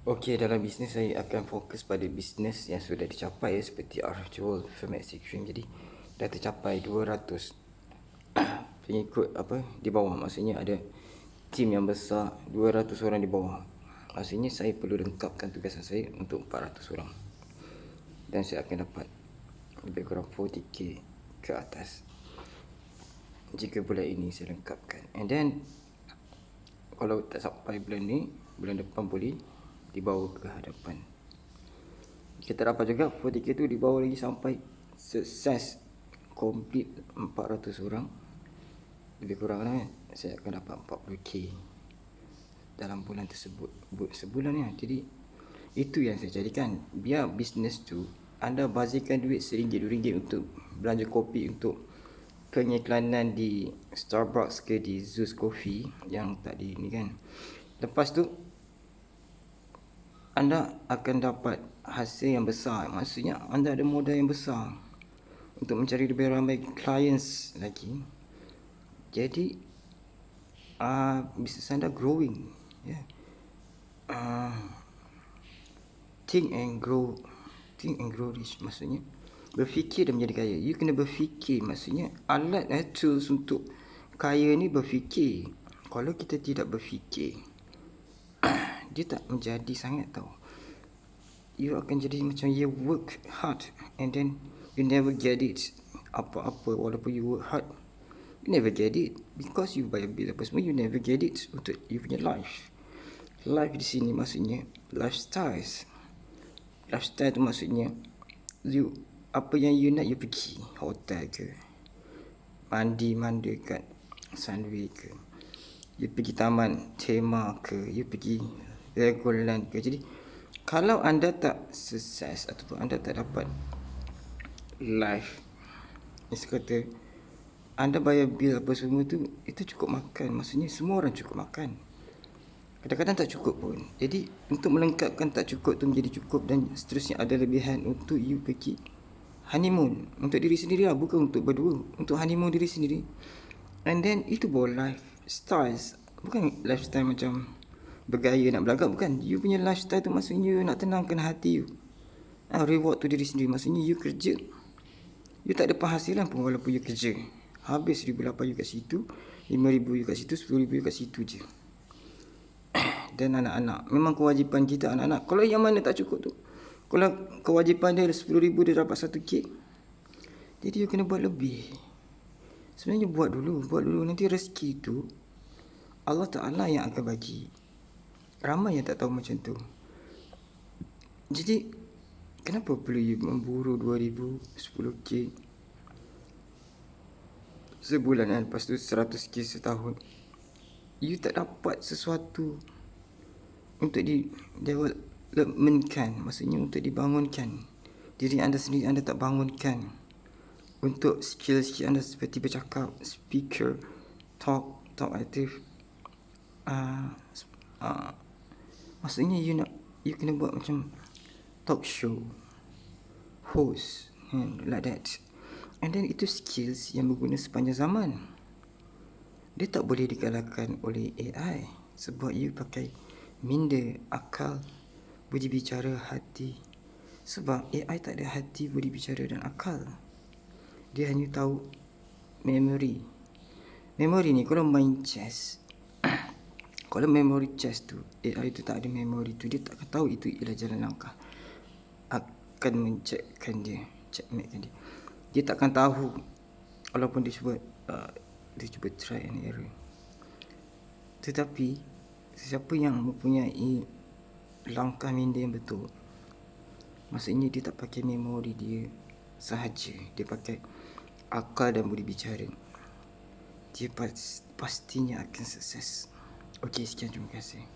Okey, dalam bisnes saya akan fokus pada bisnes yang sudah dicapai seperti Archewell Firm Execution. Jadi dah tercapai 200 pengikut di bawah. Maksudnya ada tim yang besar, 200 orang di bawah. Maksudnya saya perlu lengkapkan tugasan saya untuk 400 orang. Dan saya akan dapat lebih kurang 40k ke atas jika bulan ini saya lengkapkan. And then kalau tak sampai bulan ni, bulan depan boleh dibawa ke hadapan. Kita dapat juga 40k tu dibawa lagi sampai sukses complete 400 orang. Lebih kurang lah saya akan dapat 40k dalam bulan tersebut, sebulan ni. Jadi itu yang saya jadikan. Biar bisnes tu anda bazirkan duit RM1, RM2 untuk belanja kopi, untuk pengiklanan di Starbucks ke di Zeus Coffee yang tadi ni kan. Lepas tu anda akan dapat hasil yang besar. Maksudnya anda ada modal yang besar untuk mencari lebih ramai clients lagi. Jadi bisnes anda growing, yeah. Think and grow rich. Maksudnya berfikir dan menjadi kaya. You kena berfikir. Maksudnya alat tools untuk kaya ni berfikir. Kalau kita tidak berfikir, dia tak menjadi sangat tau. You akan jadi macam you work hard and then you never get it. Apa-apa walaupun you work hard, you never get it. Because you bayar bil apa semua, you never get it untuk you punya life. Life di sini maksudnya lifestyles. Lifestyle tu maksudnya you, apa yang you nak, you pergi hotel ke, mandi kat Sunway ke, you pergi taman tema ke, you pergi Legoland ke. Jadi kalau anda tak sukses ataupun anda tak dapat life, kata anda bayar bil apa semua tu, itu cukup makan. Maksudnya semua orang cukup makan. Kadang-kadang tak cukup pun. Jadi untuk melengkapkan tak cukup tu menjadi cukup, dan seterusnya ada lebihan untuk you pergi honeymoon untuk diri sendiri lah, bukan untuk berdua, untuk honeymoon diri sendiri. And then itu baru lifestyles. Bukan lifestyle macam bergaya nak belagak, bukan. You punya lifestyle tu maksudnya you nak tenangkan hati you. Reward tu diri sendiri. Maksudnya you kerja, you tak ada penghasilan pun walaupun you kerja. Habis RM1,800 you kat situ, RM5,000 you kat situ, RM10,000 you kat situ je. Dan anak-anak, memang kewajipan kita anak-anak. Kalau yang mana tak cukup tu, kalau kewajipan dia RM10,000, dia dapat 1k, jadi you kena buat lebih. Sebenarnya buat dulu. Nanti rezeki tu Allah Ta'ala yang akan bagi. Ramai yang tak tahu macam tu. Jadi kenapa perlu you memburu 2,000, 10k sebulan kan, lepas tu 100k setahun. You tak dapat sesuatu untuk developmentkan. Maksudnya untuk dibangunkan diri anda sendiri. Anda tak bangunkan untuk skill-skill anda seperti bercakap, speaker, talk aktif. Maksudnya you kena buat macam talk show host, like that. And then itu skills yang berguna sepanjang zaman. Dia tak boleh dikalahkan oleh AI, sebab you pakai minda, akal, budi bicara, hati. Sebab AI tak ada hati, budi bicara dan akal. Dia hanya tahu memory. Memory ni kalau main chess, kalau memory chess tu, AI tu tak ada memory tu, dia tak akan tahu itu ialah jalan langkah. Akan checkmate kan dia. Dia tak akan tahu walaupun dia cuba try and error. Tetapi siapa yang mempunyai langkah minda yang betul, maksudnya dia tak pakai memori dia sahaja, dia pakai akal dan budi bicara, dia pastinya akan sukses. Okey, sekian, terima kasih.